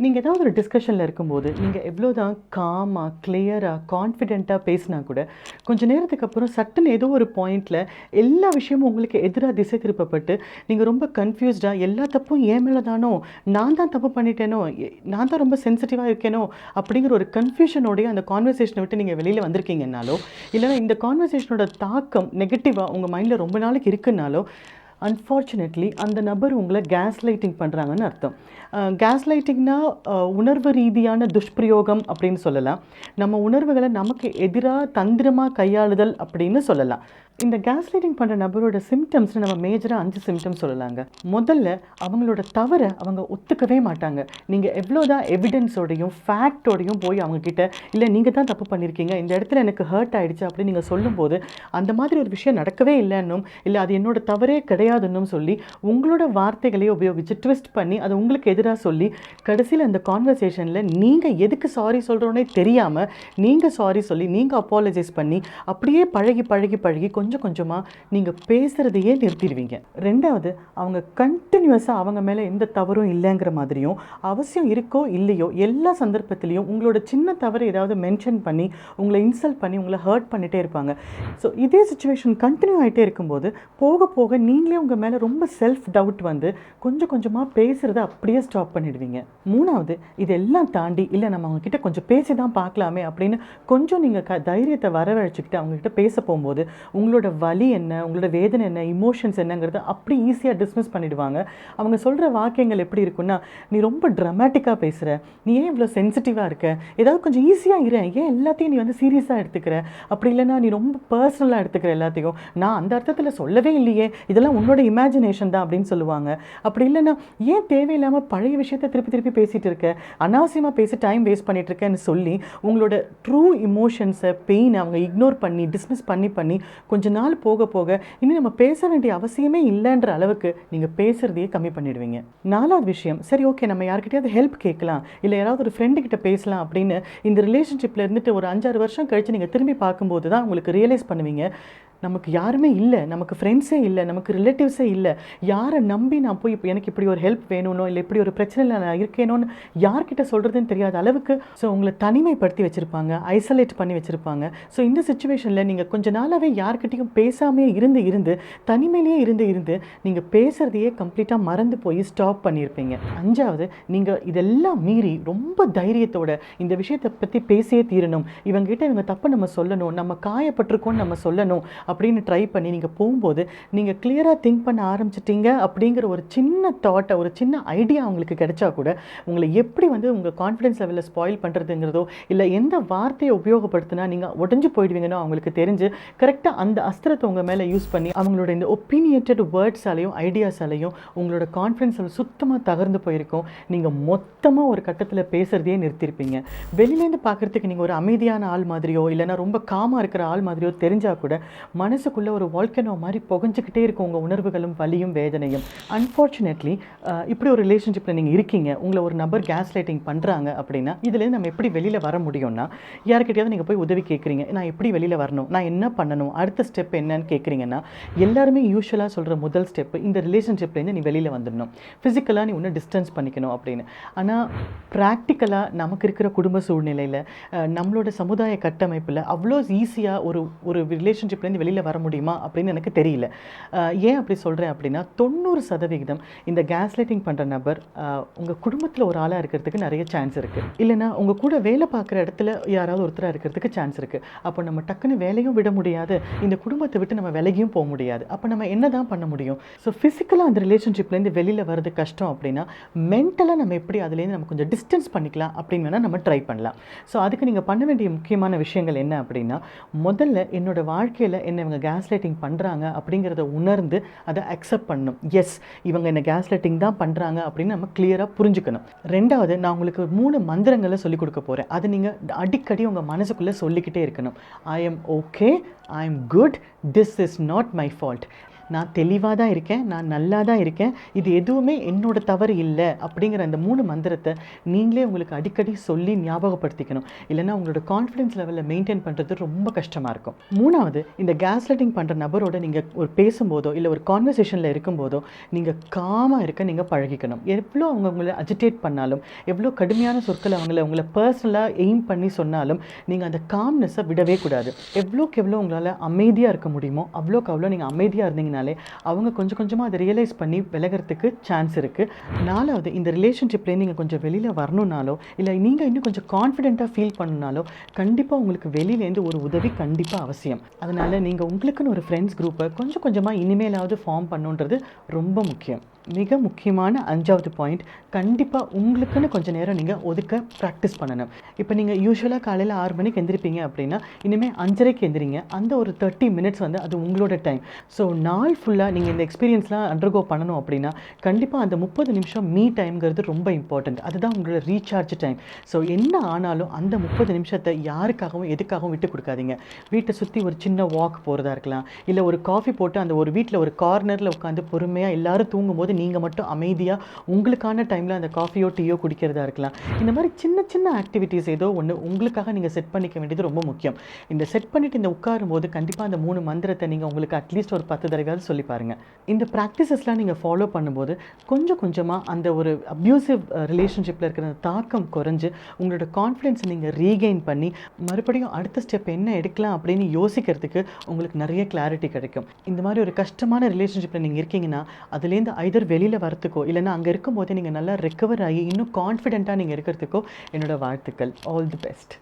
நீங்கள் ஏதாவது ஒரு டிஸ்கஷனில் இருக்கும்போது நீங்கள் எவ்வளோ தான் காமாக கிளியராக கான்ஃபிடென்ட்டாக பேசினா கூட கொஞ்சம் நேரத்துக்கு அப்புறம் சட்டுன்னு ஏதோ ஒரு பாயிண்டில் எல்லா விஷயமும் உங்களுக்கு எதிராக திசை திருப்பப்பட்டு நீங்கள் ரொம்ப கன்ஃபியூஸ்டாக எல்லா தப்பும் ஏன் மேலே தானோ, நான் தான் தப்பு பண்ணிட்டேனோ, நான் தான் ரொம்ப சென்சிட்டிவாக இருக்கேனோ அப்படிங்கிற ஒரு கன்ஃபியூஷனோடைய அந்த கான்வர்சேஷனை விட்டு நீங்கள் வெளியில் வந்திருக்கீங்கன்னாலோ, இல்லைனா இந்த கான்வர்சேஷனோட தாக்கம் நெகட்டிவாக உங்கள் மைண்டில் ரொம்ப நாளைக்கு இருக்குன்னாலோ, அன்ஃபார்ச்சுனேட்லி அந்த நபர் உங்களை கேஸ் லைட்டிங் பண்ணுறாங்கன்னு அர்த்தம். கேஸ் லைட்டிங்னா உணர்வு ரீதியான துஷ்பிரயோகம் அப்படின்னு சொல்லலாம். நம்ம உணர்வுகளை நமக்கு எதிராக தந்திரமாக கையாளுதல் அப்படின்னு சொல்லலாம். இந்த கேஸ் லைட்டிங் பண்ணுற நபரோட சிம்டம்ஸ்னு நம்ம மேஜராக 5 சிம்டம்ஸ் சொல்லலாங்க. முதல்ல அவங்களோட தவறை அவங்க ஒத்துக்கவே மாட்டாங்க. நீங்கள் எவ்வளோதான் எவிடன்ஸோடையும் ஃபேக்டோடையும் போய் அவங்கக்கிட்ட இல்லை நீங்கள் தான் தப்பு பண்ணியிருக்கீங்க, இந்த இடத்துல எனக்கு ஹர்ட் ஆகிடுச்சு அப்படின்னு நீங்கள் சொல்லும்போது அந்த மாதிரி ஒரு விஷயம் நடக்கவே இல்லைன்னும், இல்லை அது என்னோட தவறே கிடையாதுன்னும் சொல்லி உங்களோட வார்த்தைகளையே உபயோகித்து ட்விஸ்ட் பண்ணி அதை உங்களுக்கு எதிராக சொல்லி கடைசியில் அந்த கான்வர்சேஷனில் நீங்கள் எதுக்கு சாரி சொல்கிறோன்னே தெரியாமல் நீங்கள் சாரி சொல்லி நீங்கள் அப்பாலஜைஸ் பண்ணி அப்படியே பழகி பழகி பழகி கொஞ்சம் கொஞ்சமாக நீங்கள் பேசுகிறதையே நிறுத்திடுவீங்க. ரெண்டாவது, அவங்க கண்டினியூஸாக அவங்க மேலே எந்த தவறும் இல்லைங்கிற மாதிரியும், அவசியம் இருக்கோ இல்லையோ எல்லா சந்தர்ப்பத்திலையும் உங்களோட சின்ன தவறு ஏதாவது மென்ஷன் பண்ணி உங்களை இன்சல்ட் பண்ணி உங்களை ஹர்ட் பண்ணிகிட்டே இருப்பாங்க. ஸோ இதே சுச்சுவேஷன் கண்டினியூ ஆகிட்டே இருக்கும்போது போக போக நீங்களே உங்கள் மேலே ரொம்ப செல்ஃப் டவுட் வந்து கொஞ்சம் கொஞ்சமாக பேசுகிறத அப்படியே ஸ்டாப் பண்ணிடுவீங்க. மூணாவது, இதெல்லாம் தாண்டி இல்லை நம்ம அவங்கக்கிட்ட கொஞ்சம் பேசி தான் பார்க்கலாமே அப்படின்னு கொஞ்சம் நீங்கள் தைரியத்தை வரவழைச்சிக்கிட்டு அவங்கக்கிட்ட பேச போகும்போது உங்களோட வலி என்ன, உங்களோட வேதனை என்ன, இமோஷன்ஸ் என்னங்கிறத அப்படி ஈஸியாக டிஸ்மிஸ் பண்ணிடுவாங்க. அவங்க சொல்கிற வாக்கியங்கள் எப்படி இருக்குன்னா, நீ ரொம்ப ட்ராமேட்டிக்காக பேசுகிற, நீ ஏன் இவ்வளோ சென்சிட்டிவாக இருக்க, ஏதாவது கொஞ்சம் ஈஸியாக இரு, ஏன் எல்லாத்தையும் நீ வந்து சீரியஸாக எடுத்துக்கிற, அப்படி இல்லைனா நீ ரொம்ப பர்சனலாக எடுத்துக்கிற எல்லாத்தையும், நான் அந்த அர்த்தத்தில் சொல்லவே இல்லையே, இதெல்லாம் உன்னோட இமேஜினேஷன் தான் அப்படின்னு சொல்லுவாங்க. அப்படி இல்லைனா ஏன் தேவையில்லாமல் பழைய விஷயத்தை திருப்பி திருப்பி பேசிகிட்டு இருக்க, அனாவசியமாக பேசி டைம் வேஸ்ட் பண்ணிகிட்டு இருக்கேன்னு சொல்லி உங்களோட ட்ரூ இமோஷன்ஸை பெயினை அவங்க இக்னோர் பண்ணி டிஸ்மிஸ் பண்ணி கொஞ்ச நாள் போக போக இன்னும் நம்ம பேச வேண்டிய அவசியமே இல்லைன்ற அளவுக்கு நீங்கள் பேசுகிறதையே கம்மி பண்ணிடுவீங்க. நாலாவது விஷயம், சரி ஓகே நம்ம யார்கிட்டயாவது ஹெல்ப் கேட்கலாம், இல்லை யாராவது ஒரு ஃப்ரெண்டுக்கிட்ட பேசலாம் அப்படின்னு இந்த ரிலேஷன்ஷிப்பில் இருந்துட்டு ஒரு 5-6 வருஷம் கழித்து நீங்கள் திரும்பி பார்க்கும்போது தான் உங்களுக்கு ரியலைஸ் பண்ணுவீங்க, நமக்கு யாருமே இல்லை, நமக்கு ஃப்ரெண்ட்ஸே இல்லை, நமக்கு ரிலேட்டிவ்ஸே இல்லை, யாரை நம்பி நான் போய் இப்போ எனக்கு இப்படி ஒரு ஹெல்ப் வேணும்னோ இல்லை இப்படி ஒரு பிரச்சனையில் நான் இருக்கேனோன்னு யார்கிட்ட சொல்கிறதுன்னு தெரியாத அளவுக்கு ஸோ உங்களை தனிமைப்படுத்தி வச்சுருப்பாங்க, ஐசோலேட் பண்ணி வச்சுருப்பாங்க. ஸோ இந்த சுச்சுவேஷனில் நீங்கள் கொஞ்ச நாளாகவே யார்கிட்டையும் பேசாமே இருந்து தனிமையிலேயே இருந்து நீங்கள் பேசுகிறதையே கம்ப்ளீட்டாக மறந்து போய் ஸ்டாப் பண்ணியிருப்பீங்க. அஞ்சாவது, நீங்கள் இதெல்லாம் மீறி ரொம்ப தைரியத்தோட இந்த விஷயத்தை பற்றி பேசியே தீரணும், இவங்ககிட்ட இவங்க தப்பை நம்ம சொல்லணும், நம்ம காயப்பட்டிருக்கோன்னு நம்ம சொல்லணும் அப்படின்னு ட்ரை பண்ணி நீங்கள் போகும்போது நீங்கள் கிளியராக திங்க் பண்ண ஆரம்பிச்சிட்டிங்க அப்படிங்கிற ஒரு சின்ன தாட்டை, ஒரு சின்ன ஐடியா அவங்களுக்கு கிடைச்சா கூட உங்களை எப்படி வந்து உங்கள் கான்ஃபிடன்ஸ் லெவலில் ஸ்பாயில் பண்ணுறதுங்கிறதோ இல்லை எந்த வார்த்தையை உபயோகப்படுத்தினா நீங்கள் உடஞ்சி போயிடுவீங்கன்னு அவங்களுக்கு தெரிஞ்சு கரெக்டாக அந்த அஸ்திரத்தை உங்கள் மேலே யூஸ் பண்ணி அவங்களோட இந்த ஒப்பீனியேட்டட் வேர்ட்ஸாலையும் ஐடியாஸாலையும் உங்களோட கான்ஃபிடன்ஸ் லெவல் சுத்தமாக தகர்ந்து போயிருக்கும். நீங்கள் மொத்தமாக ஒரு கட்டத்தில் பேசுகிறதையே நிறுத்தியிருப்பீங்க. வெளியிலேருந்து பார்க்குறதுக்கு நீங்கள் ஒரு அமைதியான ஆள் மாதிரியோ இல்லைனா ரொம்ப காமாக இருக்கிற ஆள் மாதிரியோ தெரிஞ்சால் கூட மனசுக்குள்ளே ஒரு வால்கனோ மாதிரி புகஞ்சிக்கிட்டே இருக்கும் உங்கள் உணர்வுகளும் வலியும் வேதனையும். அன்ஃபார்ச்சுனேட்லி இப்படி ஒரு ரிலேஷன்ஷிப்பில் நீங்கள் இருக்கீங்க, உங்களை ஒரு நபர் கேஸ் லைட்டிங் பண்ணுறாங்க அப்படின்னா இதுலேருந்து நம்ம எப்படி வெளியில் வர முடியும்னா, யாருக்கிட்டையாவது நீங்கள் போய் உதவி கேட்குறீங்க, நான் எப்படி வெளியில் வரணும், நான் என்ன பண்ணணும், அடுத்த ஸ்டெப் என்னன்னு கேட்குறீங்கன்னா எல்லாருமே யூஸ்வலாக சொல்கிற முதல் ஸ்டெப்பு இந்த ரிலேஷன்ஷிப்லேருந்து நீ வெளியில் வந்துடணும், ஃபிசிக்கலாக நீ ஒன்று டிஸ்டன்ஸ் பண்ணிக்கணும் அப்படின்னு. ஆனால் ப்ராக்டிக்கலாக நமக்கு இருக்கிற குடும்ப சூழ்நிலையில் நம்மளோட சமுதாய கட்டமைப்பில் அவ்வளோ ஈஸியாக ஒரு ரிலேஷன்ஷிப்லேருந்து வெளியில் வர முடியுமா அப்படின்னு எனக்கு தெரியல. ஏன் அப்படி சொல்கிறேன் அப்படின்னா 90% இந்த கேஸ் லைட்டிங் பண்ணுற நபர் உங்கள் குடும்பத்தில் ஒரு ஆளாக இருக்கிறதுக்கு நிறைய சான்ஸ் இருக்குது, இல்லைனா உங்கள் கூட வேலை பார்க்குற இடத்துல யாராவது ஒருத்தராக இருக்கிறதுக்கு சான்ஸ் இருக்குது. அப்போ நம்ம டக்குன்னு வேலையும் விட முடியாது, இந்த குடும்பத்தை விட்டு நம்ம விலகியும் போக முடியாது. அப்போ நம்ம என்ன தான் பண்ண முடியும்? ஸோ ஃபிசிக்கலாக அந்த ரிலேஷன்ஷிப்லேருந்து வெளியில் வர்றது கஷ்டம் அப்படின்னா மென்டலாக நம்ம எப்படி அதுலேருந்து நம்ம கொஞ்சம் டிஸ்டன்ஸ் பண்ணிக்கலாம் அப்படின்னு வேணால் நம்ம ட்ரை பண்ணலாம். ஸோ அதுக்கு நீங்கள் பண்ண வேண்டிய முக்கியமான விஷயங்கள் என்ன அப்படின்னா, முதல்ல என்னோட வாழ்க்கையில் என்ன இவங்க கேஸ் லைட்டிங் பண்ணுறாங்க அப்படிங்கிறத உணர்ந்து அதை அக்செப்ட் பண்ணணும். எஸ், இவங்க என்ன கேஸ் லைட்டிங் தான் பண்ணுறாங்க அப்படின்னு நம்ம கிளியராக புரிஞ்சுக்கணும். ரெண்டாவது, நான் உங்களுக்கு 3 மந்திரங்களை சொல்லிக் கொடுக்க போகிறேன், அதை நீங்கள் அடிக்கடி உங்கள் மனசுக்குள்ளே சொல்லிக்கிட்டே இருக்கணும். I am okay, I am good, this is not my fault. நான் தெளிவாக தான் இருக்கேன், நான் நல்லா தான் இருக்கேன், இது எதுவுமே என்னோட தவறு இல்லை அப்படிங்கிற அந்த 3 மந்திரத்தை நீங்களே உங்களுக்கு அடிக்கடி சொல்லி ஞாபகப்படுத்திக்கணும். இல்லைன்னா உங்களோட கான்ஃபிடன்ஸ் லெவலில் மெயின்டைன் பண்ணுறது ரொம்ப கஷ்டமாக இருக்கும். 3வது, இந்த கேஸ்லைட்டிங் பண்ணுற நபரோட நீங்கள் ஒரு பேசும்போதோ இல்லை ஒரு கான்வர்சேஷனில் இருக்கும்போதோ நீங்கள் காமாக இருக்க நீங்கள் பழகிக்கணும். எவ்வளோ அவங்க உங்களை அஜிடேட் பண்ணாலும், எவ்வளோ கடுமையான சொற்கள் உங்களை பர்சனலாக எய்ம் பண்ணி சொன்னாலும் நீங்கள் அந்த காம்னஸை விடவே கூடாது. எவ்வளோக்கு எவ்வளோ உங்களால் அமைதியாக இருக்க முடியுமோ அவ்வளோக்கு அவ்வளோ நீங்கள் அமைதியாக இருந்தீங்கனாலே அவங்க கொஞ்சம் கொஞ்சமாக அதை ரியலைஸ் பண்ணி விலகிறதுக்கு சான்ஸ் இருக்குது. 4வது, இந்த ரிலேஷன்ஷிப்லேயே நீங்கள் கொஞ்சம் வெளியில் வரணுன்னாலோ இல்லை நீங்கள் இன்னும் கொஞ்சம் கான்ஃபிடென்ட்டாக ஃபீல் பண்ணணுனாலோ கண்டிப்பாக உங்களுக்கு வெளியிலேருந்து ஒரு உதவி கண்டிப்பாக அவசியம். அதனால் நீங்கள் உங்களுக்குன்னு ஒரு ஃப்ரெண்ட்ஸ் குரூப்பை கொஞ்சம் கொஞ்சமாக இனிமேலாவது ஃபார்ம் பண்ணுன்றது ரொம்ப முக்கியம். மிக முக்கியமான 5வது பாயிண்ட், கண்டிப்பாக உங்களுக்குன்னு கொஞ்சம் நேரம் நீங்கள் ஒதுக்க ப்ராக்டிஸ் பண்ணணும். இப்போ நீங்கள் யூஸ்வலாக காலையில் 6 மணிக்கு எந்திரிப்பீங்க அப்படின்னா இனிமேல் 5:30க்கு எந்திரிங்க. அந்த ஒரு 30 மினிட்ஸ் வந்து அது உங்களோட டைம். ஸோ நாள் ஃபுல்லாக நீங்கள் இந்த எக்ஸ்பீரியன்ஸ்லாம் அண்டர்கோ பண்ணணும் அப்படின்னா கண்டிப்பாக அந்த 30 நிமிஷம் மீ டைம்ங்கிறது ரொம்ப இம்பார்ட்டண்ட். அதுதான் உங்களோட ரீசார்ஜ் டைம். ஸோ என்ன ஆனாலும் அந்த 30 நிமிஷத்தை யாருக்காகவும் எதுக்காகவும் விட்டு கொடுக்காதீங்க. வீட்டை சுற்றி ஒரு சின்ன வாக் போகிறதா இருக்கலாம், இல்லை ஒரு காஃபி போட்டு அந்த ஒரு வீட்டில் ஒரு கார்னரில் உட்காந்து பொறுமையாக எல்லாரும் தூங்கும்போது நீங்கள் மட்டும் அமைதியாக உங்களுக்கான டைமில் அந்த காஃபியோ டீயோ குடிக்கிறதா இருக்கலாம். இந்த மாதிரி சின்ன சின்ன ஆக்டிவிட்டீஸ் ஏதோ ஒன்று உங்களுக்காக நீங்கள் செட் பண்ணிக்க வேண்டியது ரொம்ப முக்கியம். இந்த செட் பண்ணிவிட்டு இந்த உட்காரும் போது கண்டிப்பாக அந்த 3 மந்திரத்தை நீங்கள் உங்களுக்கு அட்லீஸ்ட் ஒரு 10 தடவையாவது சொல்லி பாருங்கள். இந்த ப்ராக்டிசஸ்லாம் நீங்கள் ஃபாலோ பண்ணும்போது கொஞ்சம் கொஞ்சமாக அந்த ஒரு அப்யூசிவ் ரிலேஷன்ஷிப்பில் இருக்கிற அந்த தாக்கம் குறைஞ்சு உங்களோட கான்ஃபிடென்ஸை நீங்கள் ரீகெயின் பண்ணி மறுபடியும் அடுத்த ஸ்டெப் என்ன எடுக்கலாம் அப்படின்னு யோசிக்கிறதுக்கு உங்களுக்கு நிறைய கிளாரிட்டி கிடைக்கும். இந்த மாதிரி ஒரு கஷ்டமான ரிலேஷன்ஷிப்பில் நீங்கள் இருக்கீங்கன்னா அதுலேருந்து ஐதர் வெளியில் வரத்துக்கோ இல்லைன்னா அங்கே இருக்கும்போதே நீங்கள் நல்லா ரெக்கவர் ஆகி இன்னும் கான்ஃபிடென்ட்டாக நீங்கள் இருக்கிறதுக்கோ என்னோடய வாழ்த்துக்கள். All the best.